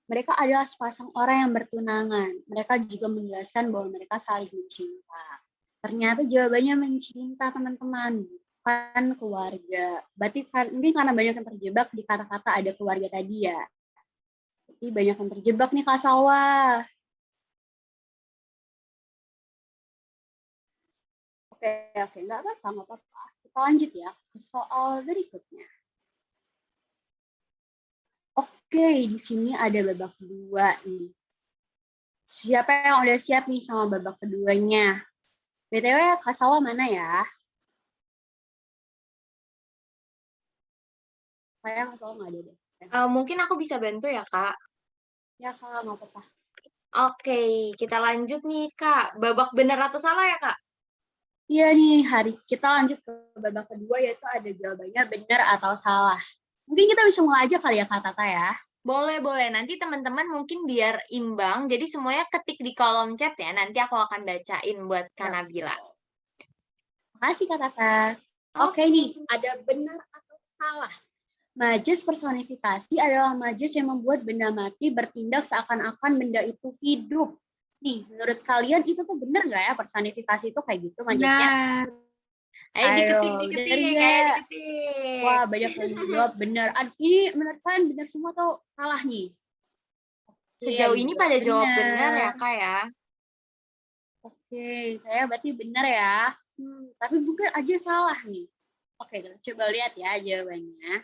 mereka adalah sepasang orang yang bertunangan. Mereka juga menjelaskan bahwa mereka saling mencinta. Ternyata jawabannya mencinta, teman-teman, bukan keluarga. Berarti mungkin karena banyak yang terjebak di kata-kata ada keluarga tadi ya. Jadi banyak yang terjebak nih Kak Salwa. Oke, nggak apa-apa. Kita lanjut ya ke soal berikutnya. Oke, di sini ada babak kedua nih. Siapa yang udah siap nih sama babak keduanya? BTW, Kak Salwa mana ya? Kayaknya Kak Salwa nggak ada deh. Mungkin aku bisa bantu ya, Kak. Ya, Kak, nggak apa-apa. Oke, kita lanjut nih, Kak. Babak benar atau salah ya, Kak? Iya nih, kita lanjut ke babak kedua, yaitu ada jawabannya benar atau salah. Mungkin kita bisa mulai aja kali ya, Kak Tata ya. Boleh. Nanti teman-teman mungkin biar imbang, jadi semuanya ketik di kolom chat ya. Nanti aku akan bacain buat Kak Nabila. Makasih, Kak Tata. Oke nih, ada benar atau salah. Majas personifikasi adalah majas yang membuat benda mati bertindak seakan-akan benda itu hidup. Nih, menurut kalian itu tuh benar nggak ya personifikasi itu kayak gitu majasnya? Ayo diketik. Wah, banyak yang jawab benar. Ini menurut kalian benar semua atau salah nih? Sejauh ini pada jawab benar ya, Kak ya. Oke, saya berarti benar ya. Tapi mungkin aja salah nih. Oke, kita coba lihat ya jawabannya.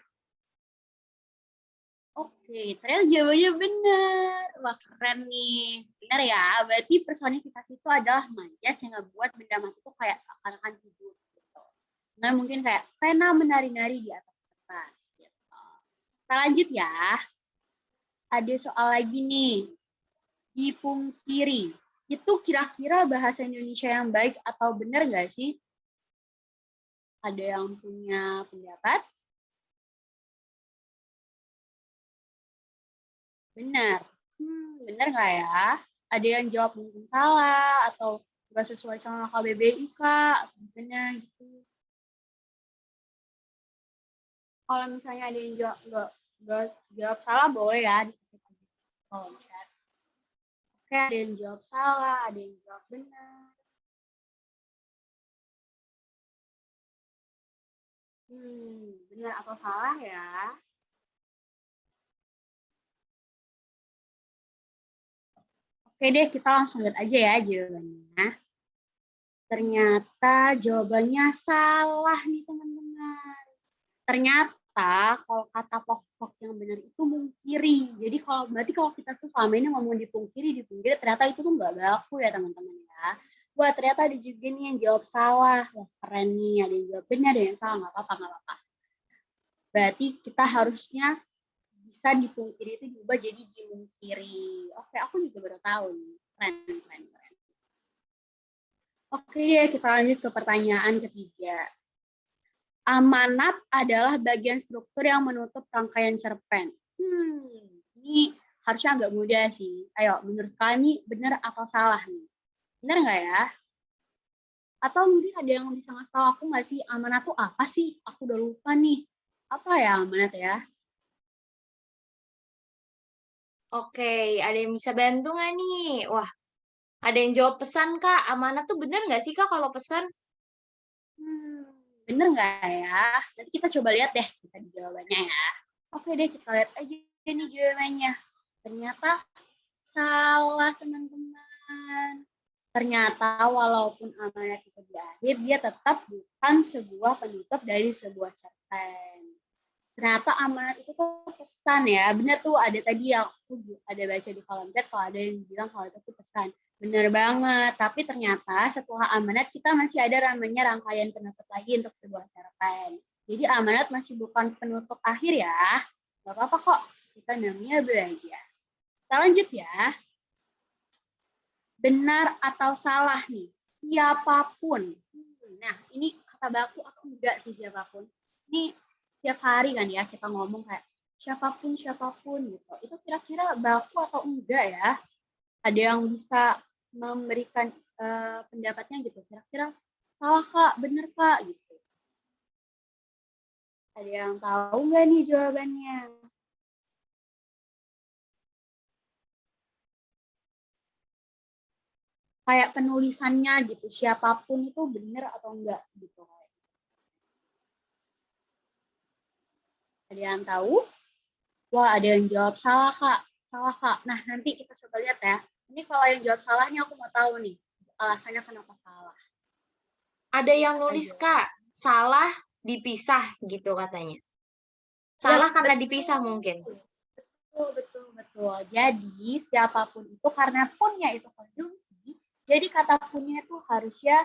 Oke, ternyata jawabannya benar. Wah, keren nih. Benar ya, berarti personifikasi itu adalah majas yang ngebuat benda mati itu kayak seakan-akan hidup. Gitu. Nah, mungkin kayak pena menari-nari di atas kertas. Gitu. Kita lanjut ya. Ada soal lagi nih. Dipungkiri. Itu kira-kira bahasa Indonesia yang baik atau benar nggak sih? Ada yang punya pendapat? Benar. Benar nggak ya? Ada yang jawab mungkin salah atau nggak sesuai sama KBBI Kak, atau gimana gitu. Kalau misalnya ada yang nggak jawab salah boleh ya. Oh, chat. Oke, ada yang jawab salah, ada yang jawab benar. Benar atau salah ya? Oke deh, kita langsung lihat aja ya jawabannya. Ternyata jawabannya salah nih teman-teman. Ternyata kalau kata pokok yang benar itu mungkiri. Jadi berarti kalau kita selama ini ngomong dipungkiri, ternyata itu tuh nggak baku ya teman-teman ya. Wah, ternyata ada juga nih yang jawab salah. Wah, keren nih, ada yang jawab benar, ada yang salah. Nggak apa-apa. Berarti kita harusnya bisa dipungkiri itu diubah jadi dimungkiri. Oke, aku juga baru tahu nih. Keren. Oke deh, kita lanjut ke pertanyaan ketiga. Amanat adalah bagian struktur yang menutup rangkaian cerpen. Ini harusnya agak mudah sih. Ayo, menurut kalian ini benar atau salah nih? Benar nggak ya? Atau mungkin ada yang bisa ngasih tahu aku nggak sih, amanat tuh apa sih? Aku udah lupa nih. Apa ya amanat ya? Oke, ada yang bisa bantu nggak nih? Wah, ada yang jawab pesan, Kak. Amanat tuh benar nggak sih, Kak, kalau pesan? Bener nggak ya? Nanti kita coba lihat deh kita di jawabannya ya. Oke deh, kita lihat aja nih jawabannya. Ternyata salah teman-teman. Ternyata walaupun amanat itu di akhir, dia tetap bukan sebuah penutup dari sebuah cerpen. Ternyata amanat itu tuh pesan ya. Bener tuh ada tadi yang aku ada baca di kolom chat kalau ada yang bilang kalau itu tuh pesan. Bener banget. Tapi ternyata setelah amanat kita masih ada namanya rangkaian penutup lagi untuk sebuah cerpen. Jadi amanat masih bukan penutup akhir ya. Gak apa-apa kok. Kita namanya belajar. Kita lanjut ya. Benar atau salah nih. Siapapun. Nah ini kata baku atau enggak sih siapapun. Ini tiap hari kan ya kita ngomong kayak siapapun gitu. Itu kira-kira baku atau enggak ya? Ada yang bisa memberikan pendapatnya gitu. Kira-kira salah kak, bener kak gitu. Ada yang tahu nggak nih jawabannya? Kayak penulisannya gitu, siapapun itu bener atau enggak gitu. Ada yang tahu? Wah, ada yang jawab salah, Kak. Salah, Kak. Nah, nanti kita coba lihat ya. Ini kalau yang jawab salahnya aku mau tahu nih. Alasannya kenapa salah. Ada yang nulis, Kak, salah dipisah gitu katanya. Salah karena dipisah mungkin. Betul. Jadi, siapapun itu karena punnya itu konjungsi, jadi kata punnya itu harusnya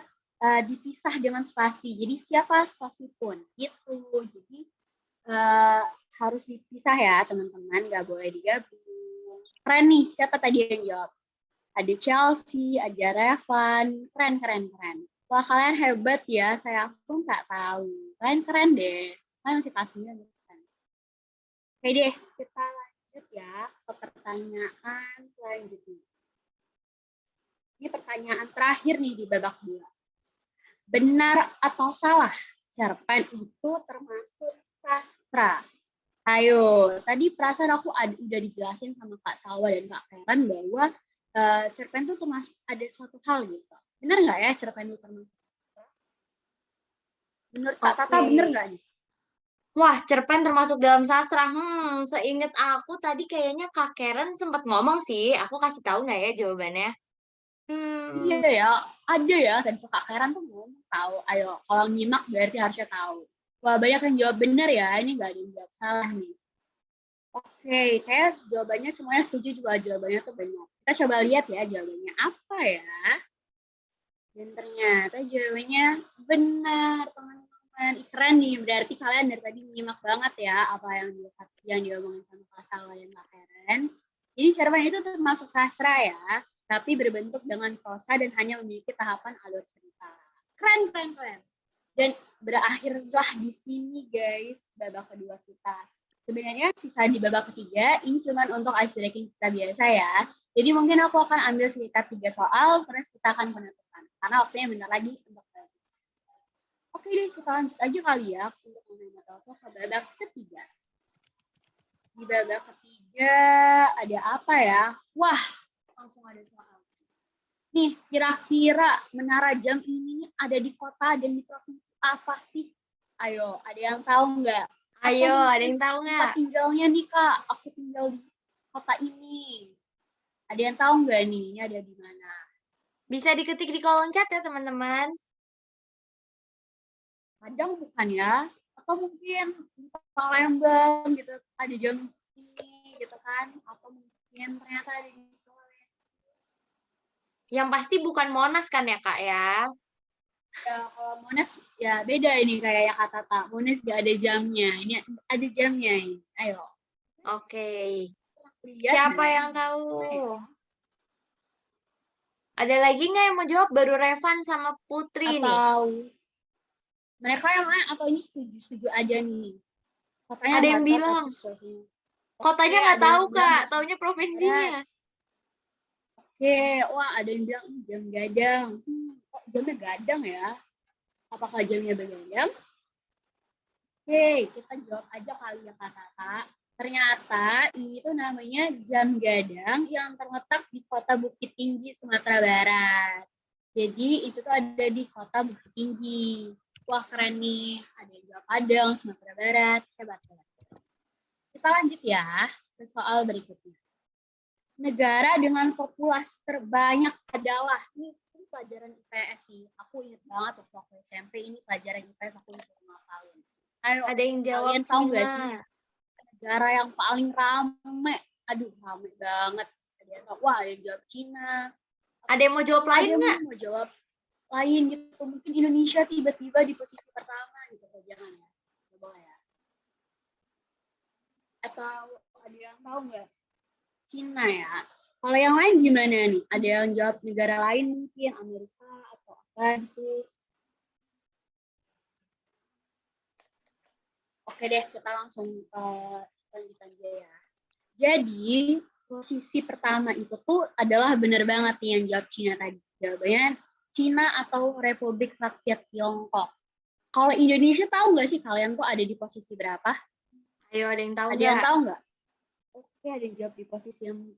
dipisah dengan spasi. Jadi, siapa spasi pun. Gitu. Jadi, harus dipisah ya teman-teman, nggak boleh digabung. Keren nih, siapa tadi yang jawab? Ada Chelsea, ada Revan, keren. Wah kalian hebat ya, saya pun nggak tahu. Kalian keren deh, kalian masih kasihnya keren. Oke deh, kita lanjut ya ke pertanyaan selanjutnya. Ini pertanyaan terakhir nih di babak 2. Benar atau salah, cerpen itu termasuk sastra? Ayo, tadi perasaan aku udah dijelasin sama Kak Salwa dan Kak Karen bahwa cerpen itu termasuk ada suatu hal gitu. Benar nggak ya cerpen itu termasuk? Menurut Kak Tata benar nggak nih? Wah, cerpen termasuk dalam sastra. Seingat aku tadi kayaknya Kak Karen sempat ngomong sih. Aku kasih tahu nggak ya jawabannya? Iya ya, ada ya. Tadi Kak Karen tuh ngomong tahu. Ayo, kalau nyimak berarti harusnya tahu. Wah, banyak yang jawab benar ya. Ini nggak ada yang jawab salah nih. Oke, kayak jawabannya semuanya setuju juga jawabannya tuh benar. Kita coba lihat ya jawabannya apa ya. Dan ternyata jawabannya benar, teman-teman. Keren nih, berarti kalian dari tadi menyimak banget ya apa yang diomongin sama Kak Salwa dan Kak Karen. Jadi cerpen itu termasuk sastra ya, tapi berbentuk dengan prosa dan hanya memiliki tahapan alur cerita. Keren. Dan berakhirlah di sini guys babak kedua kita. Sebenarnya sisa di babak ketiga ini cuma untuk ice breaking kita biasa ya. Jadi mungkin aku akan ambil sekitar 3 soal, terus kita akan penutupan. Karena waktunya bentar lagi untuk bagus. Oke deh, kita lanjut aja kali ya untuk menghemat waktu ke babak ketiga. Di babak ketiga ada apa ya? Wah, langsung ada soal. Nih, kira-kira menara jam ini ada di kota dan di provinsi apa sih? Ayo, ada yang tahu nggak? Ayo, ada yang tahu nggak? Tempat tinggalnya nih Kak, aku tinggal di kota ini. Ada yang tahu nggak nih, ini ada di mana? Bisa diketik di kolom chat ya teman-teman. Padang bukan ya? Atau mungkin di Palembang gitu, ada jam ini gitu kan? Atau mungkin ternyata ada di Yang pasti bukan Monas kan ya Kak ya? Ya, kalau Monas ya beda ini kayak Kak Tata. Monas gak ada jamnya. Ini ada jamnya ini. Ayo. Oke. Lihat Siapa deh. yang tahu? Ada lagi nggak yang mau jawab? Baru Revan sama Putri nih. Atau mereka yang mana? Atau ini setuju aja nih? Kotanya Ada yang nggak tahu, bilang. tapi suasananya. Kotanya Oke, nggak ada yang tahu bilang Kak, taunya provinsinya. Oke, wah ada yang bilang jam gadang. Kok jamnya gadang ya? Apakah jamnya begadang? Oke, kita jawab aja kali ya Kak Tata. Ternyata ini tuh namanya jam gadang yang terletak di kota Bukit Tinggi, Sumatera Barat. Jadi itu tuh ada di kota Bukit Tinggi. Wah keren nih, ada yang jawab Padang, Sumatera Barat. Hebat. Kita lanjut ya ke soal berikutnya. Negara dengan populasi terbanyak adalah, ini pelajaran IPS sih. Aku ingat banget waktu aku SMP ini pelajaran IPS aku disuruh ngapalin. Ayo, Ada yang jawab kalian tahu nggak sih Cina. negara yang paling rame? Aduh, rame banget. Ada yang tahu? Wah, ada yang jawab Cina. Ada yang mau jawab Ada lain yang nggak? mau jawab lain gitu. Mungkin Indonesia tiba-tiba di posisi pertama gitu. Jangan ya. Nggak boleh ya. Atau ada yang tahu nggak? Cina ya. Kalau yang lain gimana nih? Ada yang jawab negara lain mungkin Amerika atau apa gitu. Oke deh, kita langsung lanjut aja ya. Jadi, posisi pertama itu tuh adalah benar banget nih yang jawab Cina tadi. Jawabannya Cina atau Republik Rakyat Tiongkok. Kalau Indonesia tahu nggak sih kalian tuh ada di posisi berapa? Ayo, ada yang tahu Ada yang nggak? tahu nggak? Oke, ada yang jawab di posisi 4.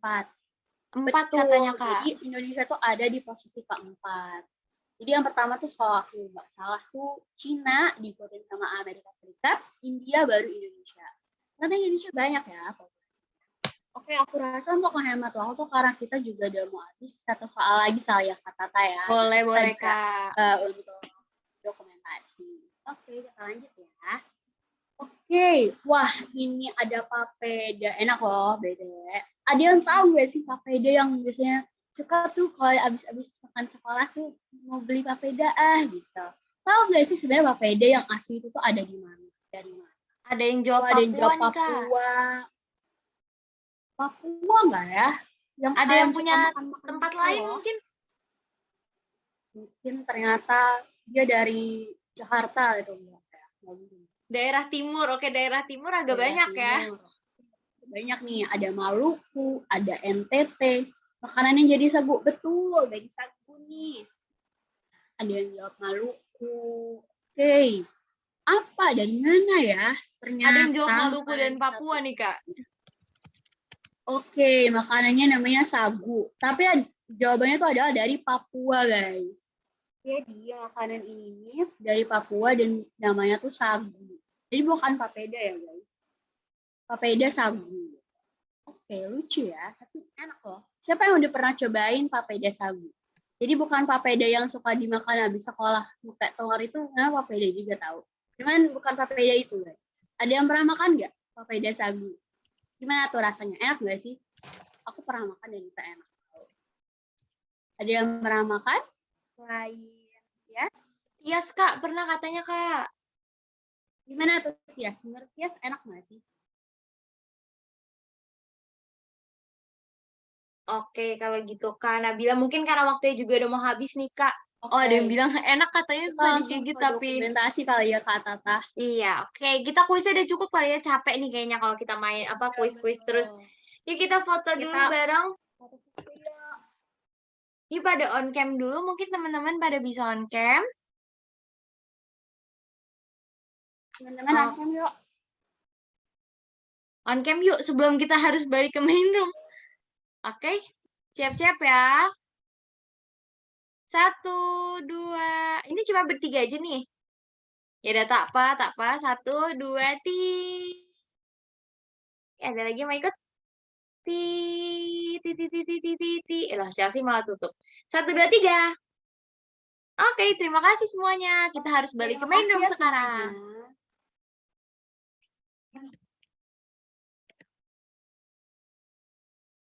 4 Betul, katanya, Kak. jadi Indonesia tuh ada di posisi keempat. Jadi yang pertama tuh kalau aku nggak salah tuh Cina diikutin sama Amerika Serikat, India baru Indonesia. Karena Indonesia banyak ya. Oke, aku rasa untuk menghemat waktu tuh karena kita juga udah mau habis satu soal lagi kali ya Kak Tata ya. Boleh, Kita boleh, bisa, Kak. untuk dokumentasi. Oke, kita lanjut ya. Oke, wah ini ada papeda, enak loh beda. Ada yang tahu nggak sih papeda yang biasanya suka tuh kalau abis makan sekolah tuh mau beli papeda gitu. Tahu nggak sih sebenarnya papeda yang asli itu tuh ada di mana? Dari mana? Ada yang jawab Ada yang jawab Papua nih, Kak. Papua. Papua nggak ya? Yang Ada kalian yang suka punya makan-makan tempat gitu lain loh. mungkin? Mungkin ternyata dia dari Jakarta gitu. Nggak mungkin. Daerah timur. Oke, daerah timur agak Daerah banyak ya. timur. Banyak nih, ada Maluku, ada NTT. Makanannya jadi sagu, betul, dari sagu nih. Ada yang jawab Maluku. Oke, apa dari mana ya? Ternyata Ada yang jawab Maluku makanan dan Papua nih, Kak. Oke, makanannya namanya sagu. Tapi jawabannya tuh adalah dari Papua, guys. Jadi makanan ini dari Papua dan namanya tuh sagu. Jadi bukan papeda ya, guys. Papeda sagu. Oke, lucu ya, tapi enak loh. Siapa yang udah pernah cobain papeda sagu? Jadi bukan papeda yang suka dimakan habis sekolah. Kayak telur itu namanya papeda juga tahu. Cuman bukan papeda itu, guys. Ada yang pernah makan nggak papeda sagu? Gimana tuh rasanya? Enak nggak sih? Aku pernah makan dan itu enak. Ada yang pernah makan? Selain Tias? Tias, Kak. Pernah katanya, Kak. Gimana tuh Tias? Menurut Tias enak nggak sih? Oke, kalau gitu Kak Nabila, mungkin karena waktunya juga udah mau habis nih Kak. Oh, ada yang bilang enak katanya Kita susah langsung digigit ke tapi dokumentasi kali ya Kak Tata. iya, oke. Kita kuisnya udah cukup kali ya, capek nih kayaknya kalau kita main apa Iya, kuis-kuis betul. terus. Yuk kita foto dulu bareng. Yuk pada on cam dulu, mungkin teman-teman pada bisa on cam. Teman-teman on cam yuk. On cam yuk sebelum kita harus balik ke main room. Oke, siap-siap ya. 1, 2, ini cuma bertiga aja nih. Ya udah tak apa. 1, 2, ada lagi yang mau ikut? Loh, Chelsea malah tutup. 1, 2, 3. Oke, terima kasih semuanya. Kita harus balik ke main room sekarang.